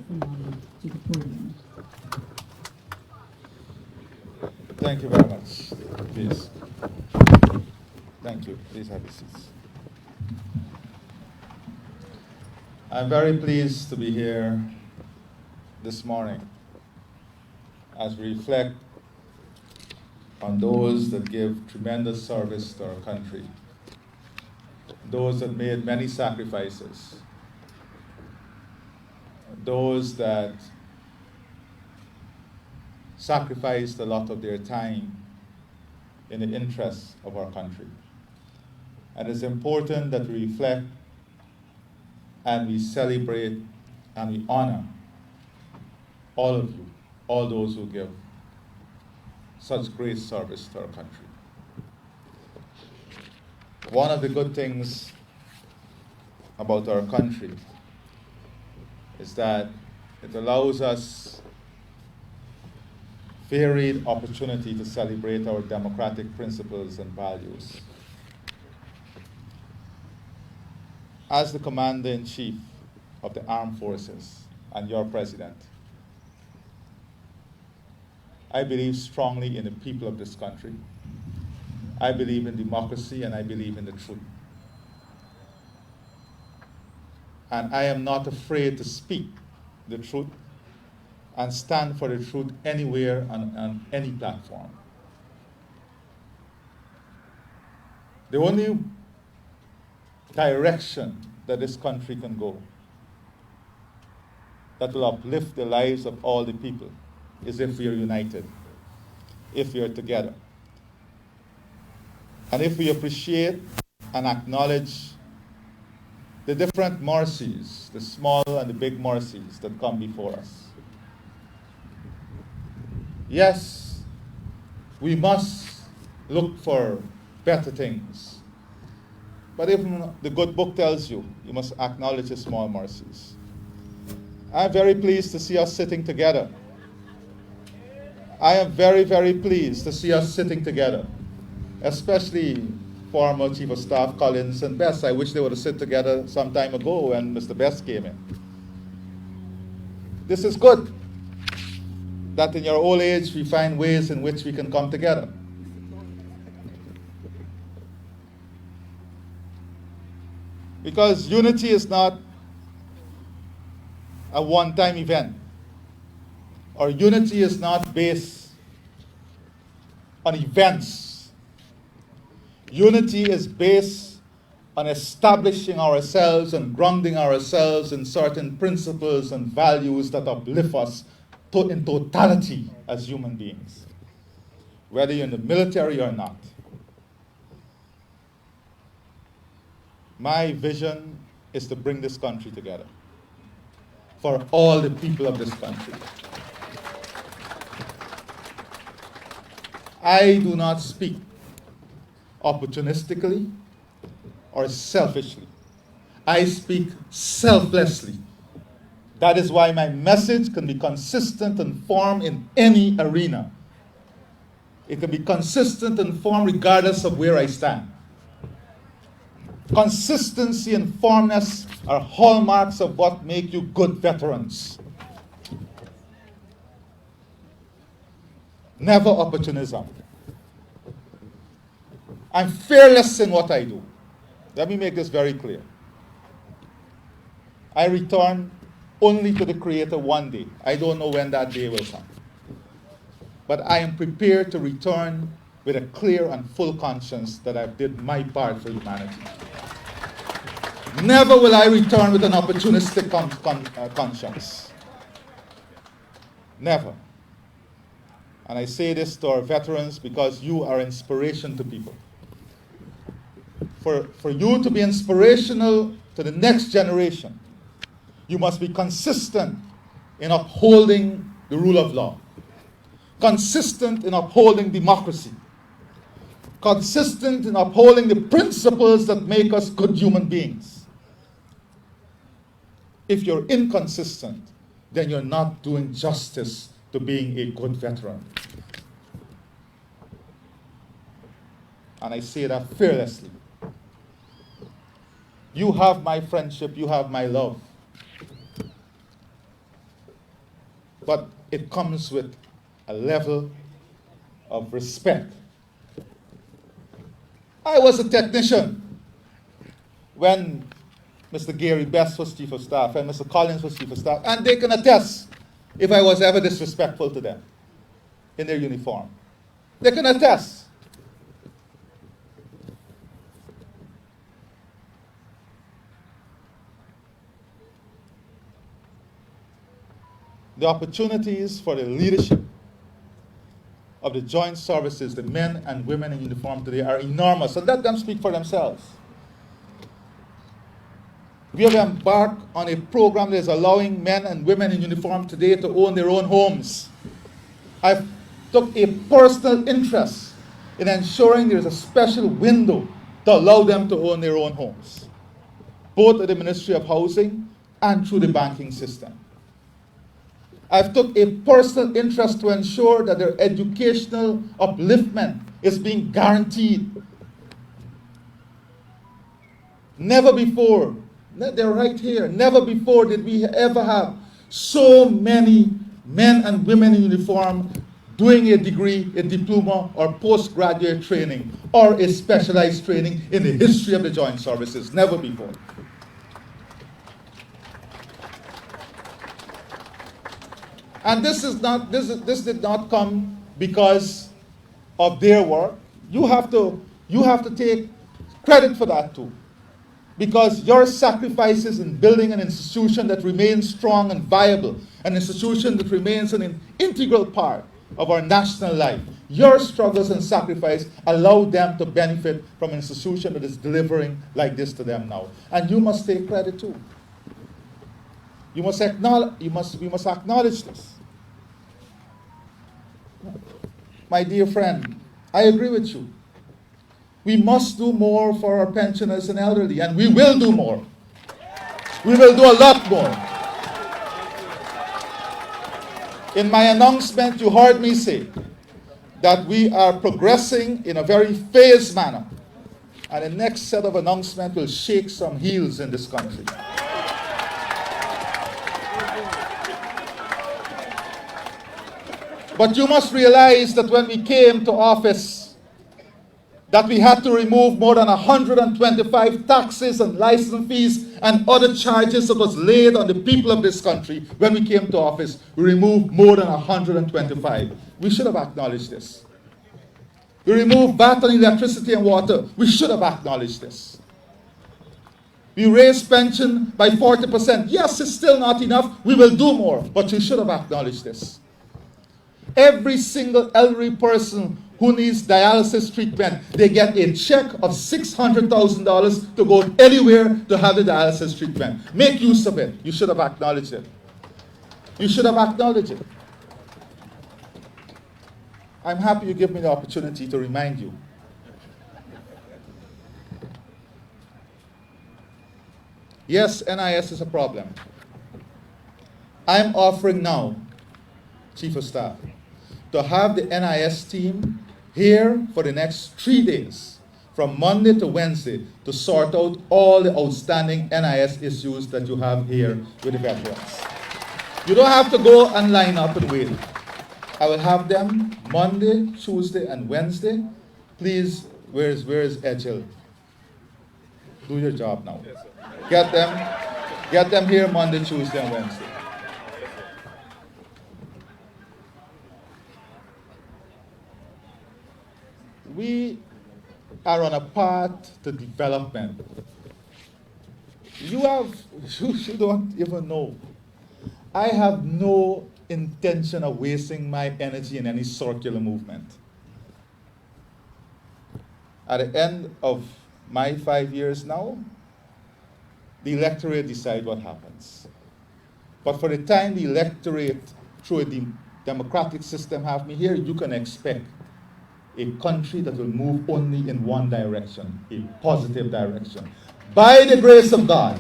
Irfaan Ali to the podium. Thank you very much. Please. Thank you. Please have your seats. I'm very pleased to be here this morning as we reflect on those that give tremendous service to our country, those that made many sacrifices, those that sacrificed a lot of their time in the interests of our country. And it's important that we reflect and we celebrate and we honor all of you, all those who give such great service to our country. One of the good things about our country is that it allows us varied opportunity to celebrate our democratic principles and values. As the Commander-in-Chief of the Armed Forces and your President, I believe strongly in the people of this country. I believe in democracy and I believe in the truth. And I am not afraid to speak the truth and stand for the truth anywhere on any platform. The only direction that this country can go that will uplift the lives of all the people is if we are united, if we are together, and if we appreciate and acknowledge the different mercies, the small and the big mercies that come before us. Yes, we must look for better things. But even the good book tells you, you must acknowledge the small mercies. I'm very pleased to see us sitting together. I am very, very pleased to see us sitting together, especially former Chief of Staff Collins and Best. I wish they would have sit together some time ago when Mr. Best came in. This is good, that in your old age we find ways in which we can come together. Because unity is not a one-time event. Or unity is not based on events. Unity is based on establishing ourselves and grounding ourselves in certain principles and values that uplift us in totality as human beings, whether you're in the military or not. My vision is to bring this country together for all the people of this country. I do not speak opportunistically or selfishly. I speak selflessly. That is why my message can be consistent and firm in any arena. It can be consistent and firm regardless of where I stand. Consistency and firmness are hallmarks of what make you good veterans. Never opportunism. I'm fearless in what I do. Let me make this very clear. I return only to the Creator one day. I don't know when that day will come. But I am prepared to return with a clear and full conscience that I've did my part for humanity. Never will I return with an opportunistic conscience. Never. And I say this to our veterans because you are inspiration to people. For you to be inspirational to the next generation, you must be consistent in upholding the rule of law, consistent in upholding democracy, consistent in upholding the principles that make us good human beings. If you're inconsistent, then you're not doing justice to being a good veteran. And I say that fearlessly. You have my friendship, you have my love. but it comes with a level of respect. I was a technician when Mr. Gary Best was Chief of Staff and Mr. Collins was Chief of Staff, and they can attest if I was ever disrespectful to them in their uniform. They can attest. The opportunities for the leadership of the joint services, the men and women in uniform today, are enormous, and let them speak for themselves. We have embarked on a program that is allowing men and women in uniform today to own their own homes. I've took a personal interest in ensuring there is a special window to allow them to own their own homes, both at the Ministry of Housing and through the banking system. I've took a personal interest to ensure that their educational upliftment is being guaranteed. Never before, they're right here, never before did we ever have so many men and women in uniform doing a degree, a diploma, or postgraduate training, or a specialized training in the history of the joint services. Never before. And this did not come because of their work. You have to take credit for that too. Because your sacrifices in building an institution that remains strong and viable, an institution that remains an integral part of our national life, your struggles and sacrifice allow them to benefit from an institution that is delivering like this to them now. And you must take credit too. We must acknowledge this. My dear friend, I agree with you. We must do more for our pensioners and elderly, and we will do more. We will do a lot more. In my announcement, you heard me say that we are progressing in a very phased manner, and the next set of announcements will shake some heels in this country. But you must realize that when we came to office, that we had to remove more than 125 taxes and license fees and other charges that was laid on the people of this country. When we came to office, we removed more than 125. We should have acknowledged this. We removed VAT on electricity and water. We should have acknowledged this. We raised pension by 40%. Yes, it's still not enough. We will do more. But you should have acknowledged this. Every single elderly person who needs dialysis treatment, they get a check of $600,000 to go anywhere to have the dialysis treatment. Make use of it. You should have acknowledged it. You should have acknowledged it. I'm happy you give me the opportunity to remind you. Yes, NIS is a problem. I'm offering now, Chief of Staff, to have the NIS team here for the next 3 days, from Monday to Wednesday, to sort out all the outstanding NIS issues that you have here with the veterans. You don't have to go and line up and wait. I will have them Monday, Tuesday, and Wednesday. Please, where is Ejil? Do your job now. Get them here Monday, Tuesday, and Wednesday. We are on a path to development. You don't even know. I have no intention of wasting my energy in any circular movement. At the end of my 5 years now, the electorate decide what happens. But for the time the electorate, through a democratic system, have me here, you can expect a country that will move only in one direction, a positive direction. By the grace of God.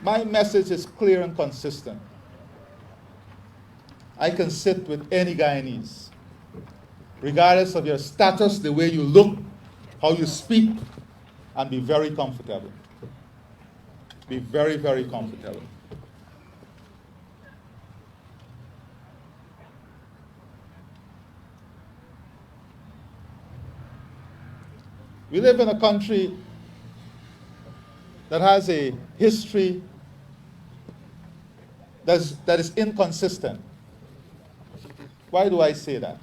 My message is clear and consistent. I can sit with any Guyanese, regardless of your status, the way you look, how you speak, and be very comfortable. Be very, very comfortable. We live in a country that has a history that is inconsistent. Why do I say that?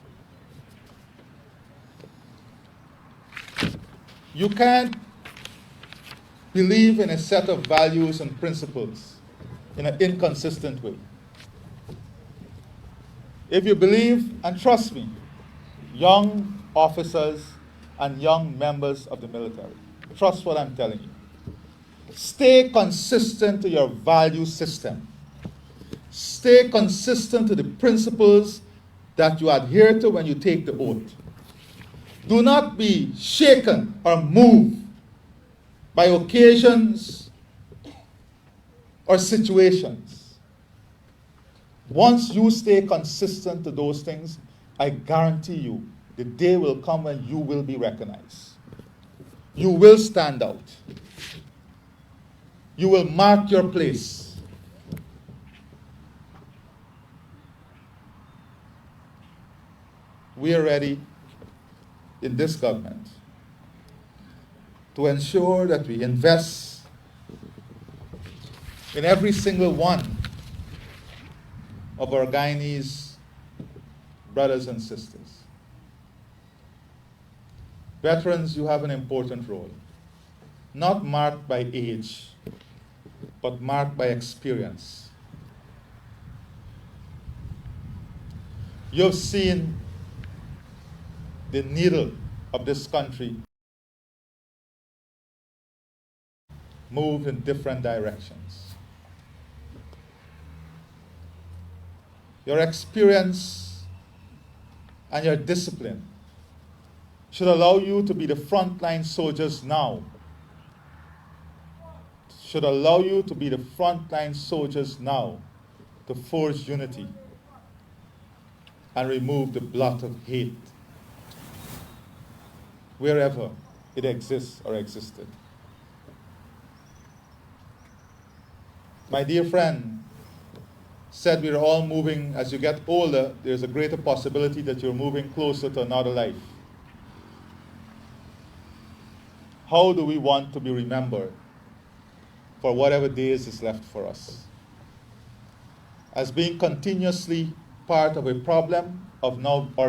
You can't believe in a set of values and principles in an inconsistent way. If you believe, and trust me, young officers and young members of the military, trust what I'm telling you. Stay consistent to your value system. Stay consistent to the principles that you adhere to when you take the oath. Do not be shaken or moved by occasions or situations. Once you stay consistent to those things, I guarantee you, the day will come when you will be recognized. You will stand out. You will mark your place. We are ready in this government to ensure that we invest in every single one of our Guyanese brothers and sisters. Veterans, you have an important role, not marked by age, but marked by experience. You've seen the needle of this country move in different directions. Your experience and your discipline should allow you to be the frontline soldiers now. Should allow you to be the frontline soldiers now to forge unity and remove the blot of hate wherever it exists or existed. My dear friend said we're all moving, as you get older, there's a greater possibility that you're moving closer to another life. How do we want to be remembered for whatever days is left for us? As being continuously part of a problem or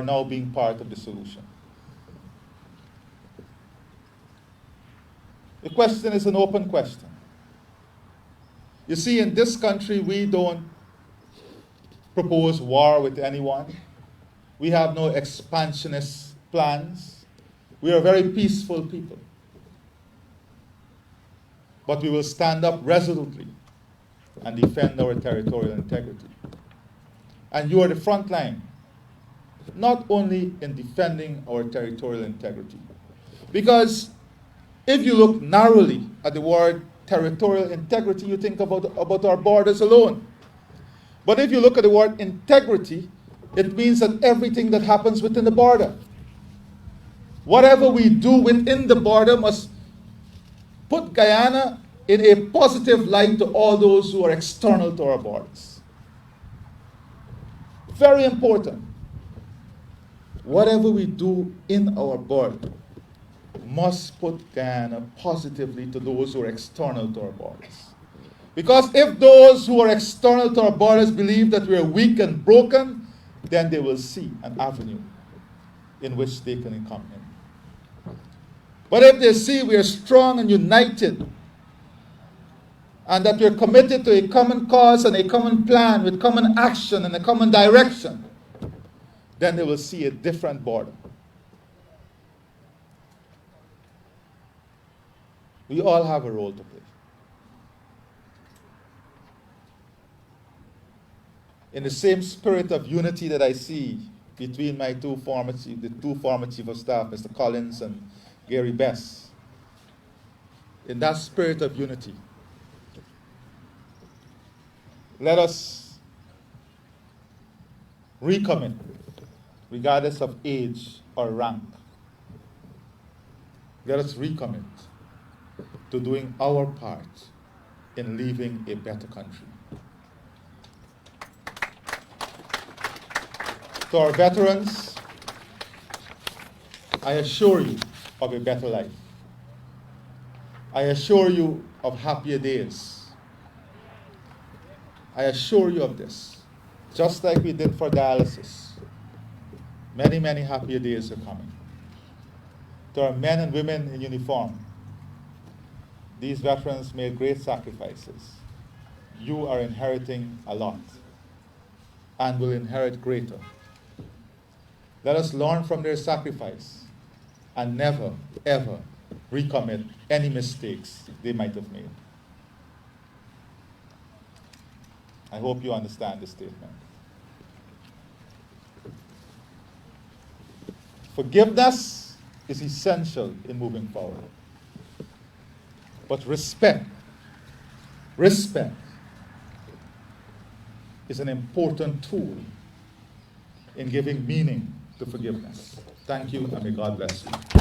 now being part of the solution? The question is an open question. You see, in this country, we don't propose war with anyone. We have no expansionist plans. We are a very peaceful people. But we will stand up resolutely and defend our territorial integrity. And you are the front line, not only in defending our territorial integrity. Because if you look narrowly at the word territorial integrity, you think about our borders alone. But if you look at the word integrity, it means that everything that happens within the border, whatever we do within the border must put Guyana in a positive light to all those who are external to our borders. Very important. Whatever we do in our border must put Guyana positively to those who are external to our borders. Because if those who are external to our borders believe that we are weak and broken, then they will see an avenue in which they can come in. But if they see we are strong and united, and that we are committed to a common cause and a common plan with common action and a common direction, then they will see a different border. We all have a role to play. In the same spirit of unity that I see between the two former chief of staff, Mr. Collins and Gary Bess, in that spirit of unity, let us recommit, regardless of age or rank. Let us recommit to doing our part in leaving a better country. To our veterans, I assure you of a better life. I assure you of happier days. I assure you of this. Just like we did for dialysis, many, many happier days are coming. To our men and women in uniform, these veterans made great sacrifices. You are inheriting a lot and will inherit greater. Let us learn from their sacrifice and never, ever recommit any mistakes they might have made. I hope you understand this statement. Forgiveness is essential in moving forward. But respect is an important tool in giving meaning to forgiveness. Thank you, and may God bless you.